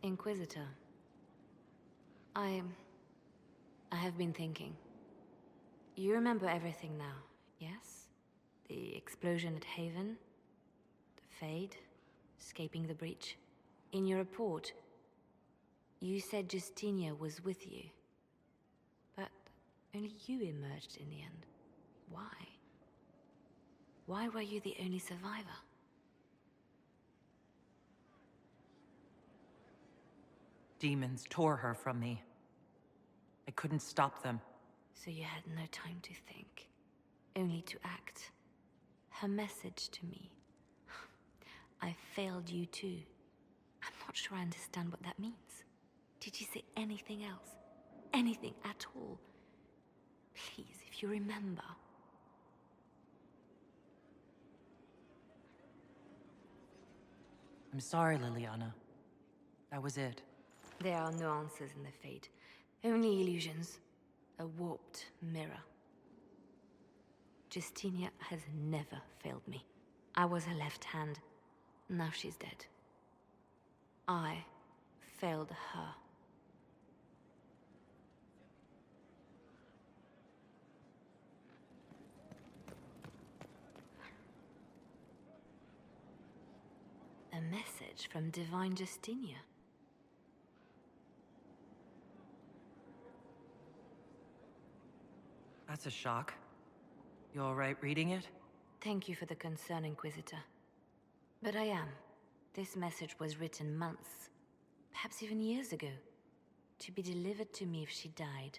Inquisitor. I have been thinking. You remember everything now, yes? The explosion at Haven, the Fade, escaping the breach. In your report, you said Justinia was with you. But only you emerged in the end. Why? Why were you the only survivor? Demons tore her from me. I couldn't stop them. So you had no time to think, only to act. Her message to me. I failed you too. I'm not sure I understand what that means. Did she say anything else? Anything at all? Please, if you remember. I'm sorry, Leliana. That was it. There are no answers in the Fate. Only illusions. A warped mirror. Justinia has never failed me. I was her left hand. Now she's dead. I failed her. A message from Divine Justinia. That's a shock. You all right reading it? Thank you for the concern, Inquisitor. But I am. This message was written months, perhaps even years ago, to be delivered to me if she died.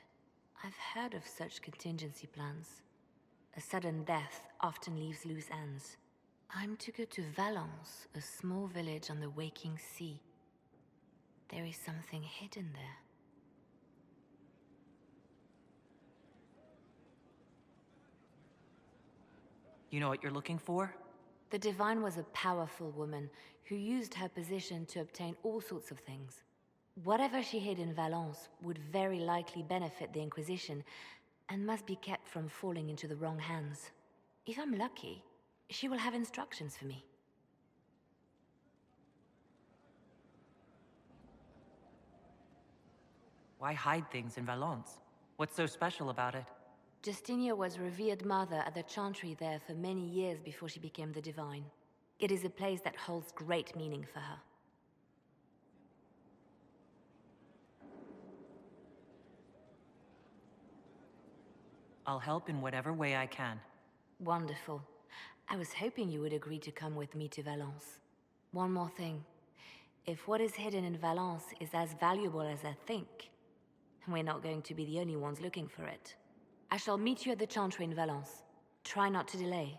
I've heard of such contingency plans. A sudden death often leaves loose ends. I'm to go to Valence, a small village on the waking sea. There is something hidden there. You know what you're looking for? The Divine was a powerful woman who used her position to obtain all sorts of things. Whatever she hid in Valence would very likely benefit the Inquisition and must be kept from falling into the wrong hands. If I'm lucky, she will have instructions for me. Why hide things in Valence? What's so special about it? Justinia was revered mother at the Chantry there for many years before she became the Divine. It is a place that holds great meaning for her. I'll help in whatever way I can. Wonderful. I was hoping you would agree to come with me to Valence. One more thing. If what is hidden in Valence is as valuable as I think, we're not going to be the only ones looking for it. I shall meet you at the Chantry in Valence. Try not to delay.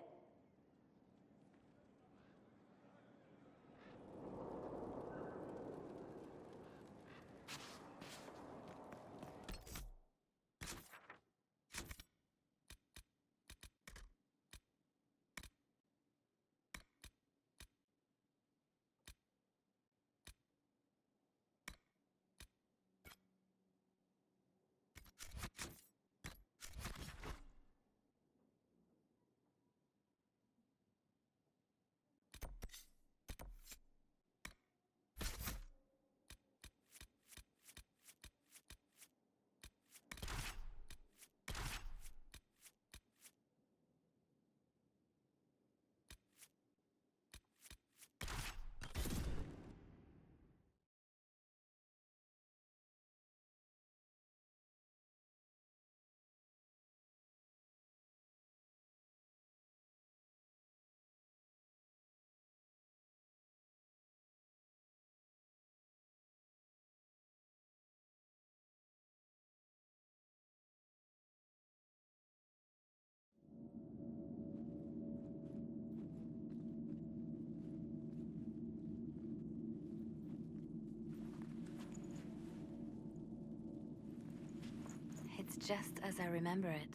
It's just as I remember it.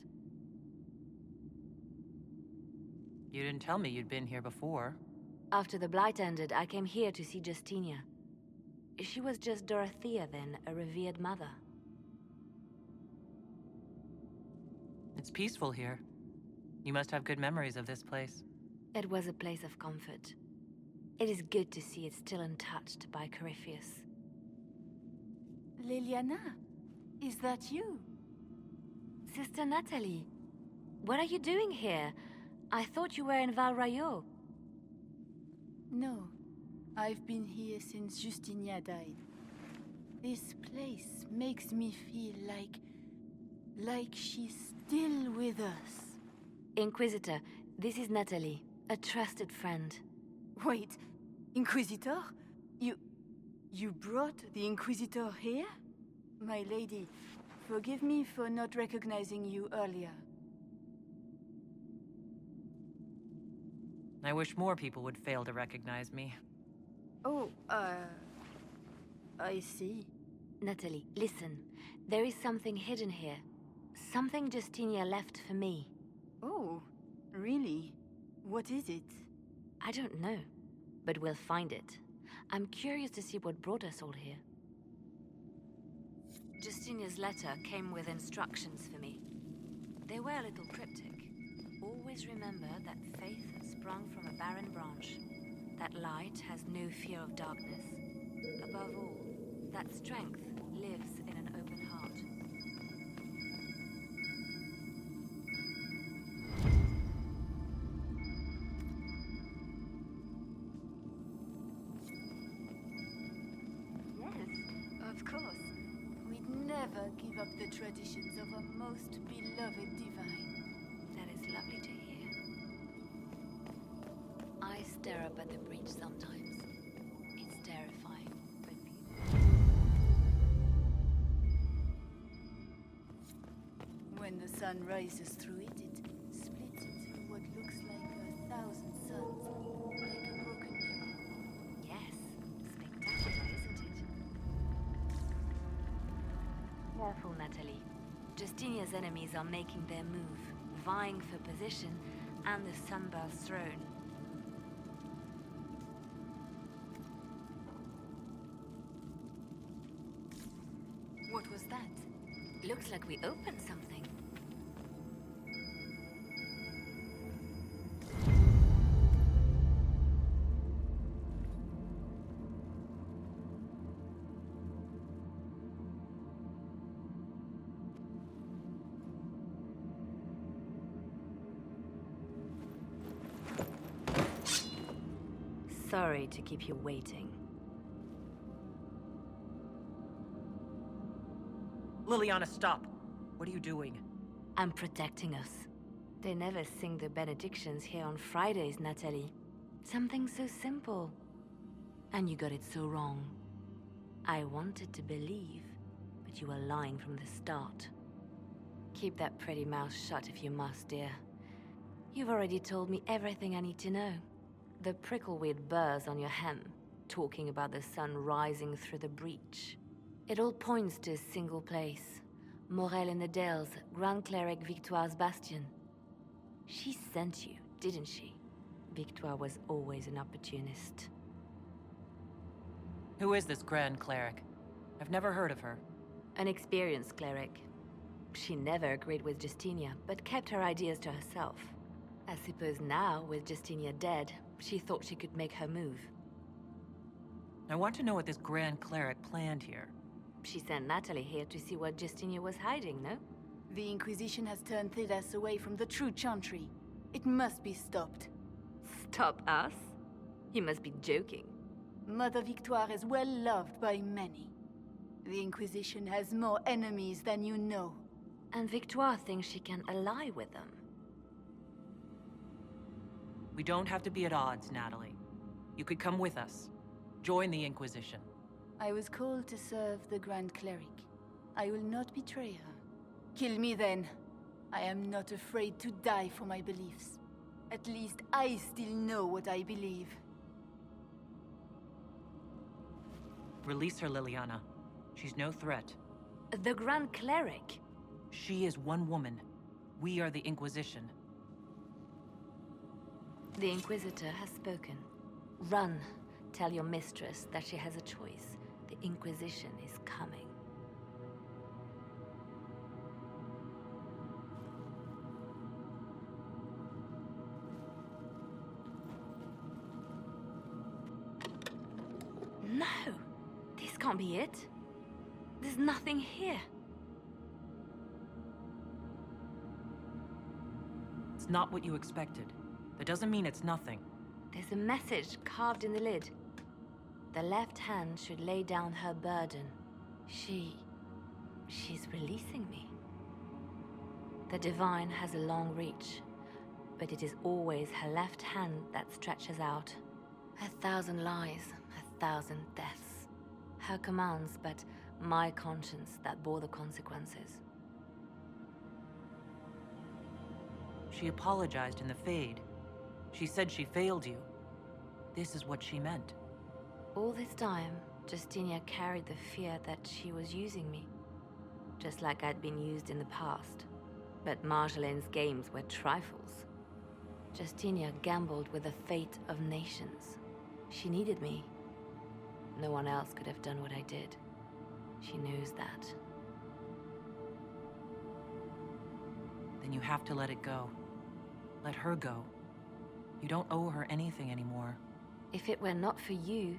You didn't tell me you'd been here before. After the Blight ended, I came here to see Justinia. She was just Dorothea then, a revered mother. It's peaceful here. You must have good memories of this place. It was a place of comfort. It is good to see it still untouched by Corypheus. Leliana, is that you? Sister Natalie, what are you doing here? I thought you were in Val Rayo. No, I've been here since Justinia died. This place makes me feel like she's still with us. Inquisitor, this is Natalie, a trusted friend. Wait, Inquisitor? You brought the Inquisitor here? My lady, forgive me for not recognizing you earlier. I wish more people would fail to recognize me. Oh, I see. Natalie, listen. There is something hidden here. Something Justinia left for me. Oh, really? What is it? I don't know, but we'll find it. I'm curious to see what brought us all here. Justinia's letter came with instructions for me. They were a little cryptic. Always remember that faith has sprung from a barren branch. That light has no fear of darkness. Above all, that strength lives in an open heart. Yes, of course. We'd never give up the traditions of a most beloved divine. That is lovely to hear. I stare up at the breach sometimes. It's terrifying, but beautiful. When the sun rises through it, it splits into what looks like 1,000 suns, like a broken mirror. Yes, spectacular, isn't it? Careful, Natalie. Justinia's enemies are making their move, vying for position and the Sunburst throne. What was that? Looks like we opened something. Sorry to keep you waiting. Leliana, stop! What are you doing? I'm protecting us. They never sing the benedictions here on Fridays, Natalie. Something so simple. And you got it so wrong. I wanted to believe, but you were lying from the start. Keep that pretty mouth shut if you must, dear. You've already told me everything I need to know. The prickleweed burrs on your hem, talking about the sun rising through the breach. It all points to a single place. Morel in the Dales, Grand Cleric Victoire's bastion. She sent you, didn't she? Victoire was always an opportunist. Who is this Grand Cleric? I've never heard of her. An experienced cleric. She never agreed with Justinia, but kept her ideas to herself. I suppose now, with Justinia dead, she thought she could make her move. I want to know what this Grand Cleric planned here. She sent Natalie here to see what Justinia was hiding, no? The Inquisition has turned Thidas away from the true Chantry. It must be stopped. Stop us? You must be joking. Mother Victoire is well loved by many. The Inquisition has more enemies than you know. And Victoire thinks she can ally with them. We don't have to be at odds, Natalie. You could come with us. Join the Inquisition. I was called to serve the Grand Cleric. I will not betray her. Kill me then. I am not afraid to die for my beliefs. At least I still know what I believe. Release her, Leliana. She's no threat. The Grand Cleric? She is one woman. We are the Inquisition. The Inquisitor has spoken. Run. Tell your mistress that she has a choice. The Inquisition is coming. No! This can't be it. There's There's nothing here. It's not what you expected. That doesn't mean it's nothing. There's a message carved in the lid. The left hand should lay down her burden. She's releasing me. The divine has a long reach, but it is always her left hand that stretches out. 1,000 lies, 1,000 deaths. Her commands, but my conscience that bore the consequences. She apologized in the Fade. She said she failed you. This is what she meant. All this time, Justinia carried the fear that she was using me. Just like I'd been used in the past. But Marjolaine's games were trifles. Justinia gambled with the fate of nations. She needed me. No one else could have done what I did. She knows that. Then you have to let it go. Let her go. You don't owe her anything anymore. If it were not for you,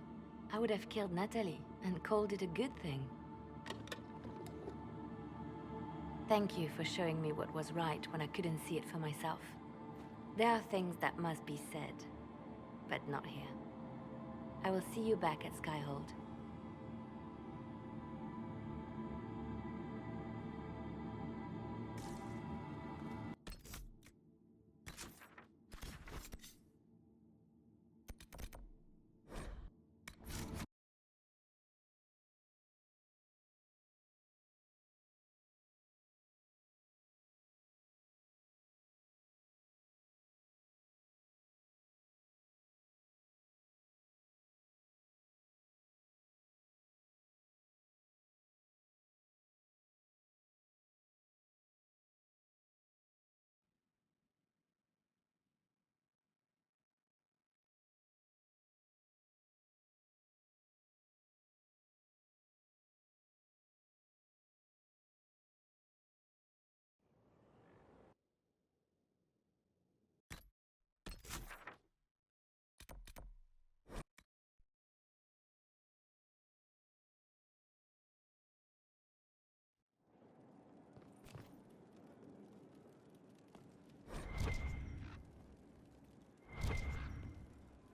I would have killed Natalie and called it a good thing. Thank you for showing me what was right when I couldn't see it for myself. There are things that must be said, but not here. I will see you back at Skyhold.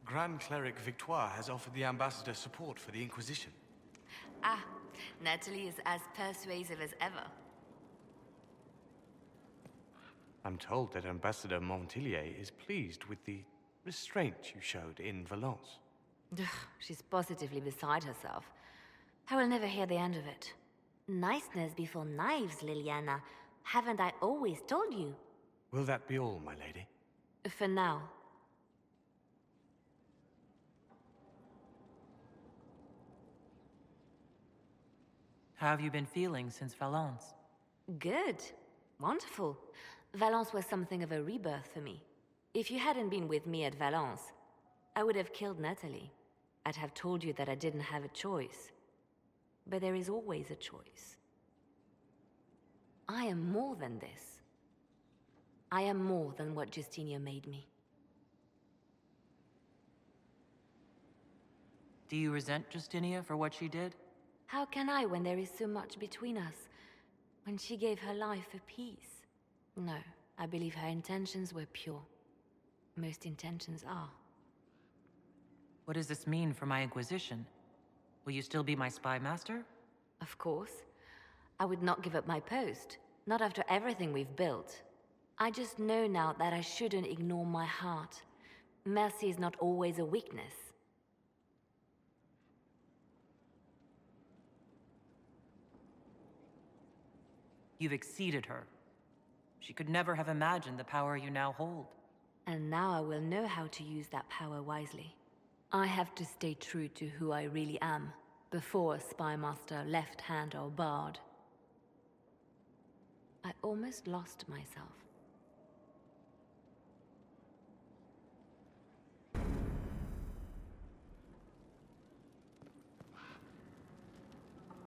Grand Cleric Victoire has offered the Ambassador support for the Inquisition. Ah, Natalie is as persuasive as ever. I'm told that Ambassador Montillier is pleased with the restraint you showed in Valence. Ugh, she's positively beside herself. I will never hear the end of it. Niceness before knives, Leliana. Haven't I always told you? Will that be all, my lady? For now. How have you been feeling since Valence? Good. Wonderful. Valence was something of a rebirth for me. If you hadn't been with me at Valence, I would have killed Natalie. I'd have told you that I didn't have a choice. But there is always a choice. I am more than this. I am more than what Justinia made me. Do you resent Justinia for what she did? How can I when there is so much between us? When she gave her life for peace? No, I believe her intentions were pure. Most intentions are. What does this mean for my Inquisition? Will you still be my spy master? Of course. I would not give up my post. Not after everything we've built. I just know now that I shouldn't ignore my heart. Mercy is not always a weakness. You've exceeded her. She could never have imagined the power you now hold. And now I will know how to use that power wisely. I have to stay true to who I really am, before a spy master, left hand or bard. I almost lost myself.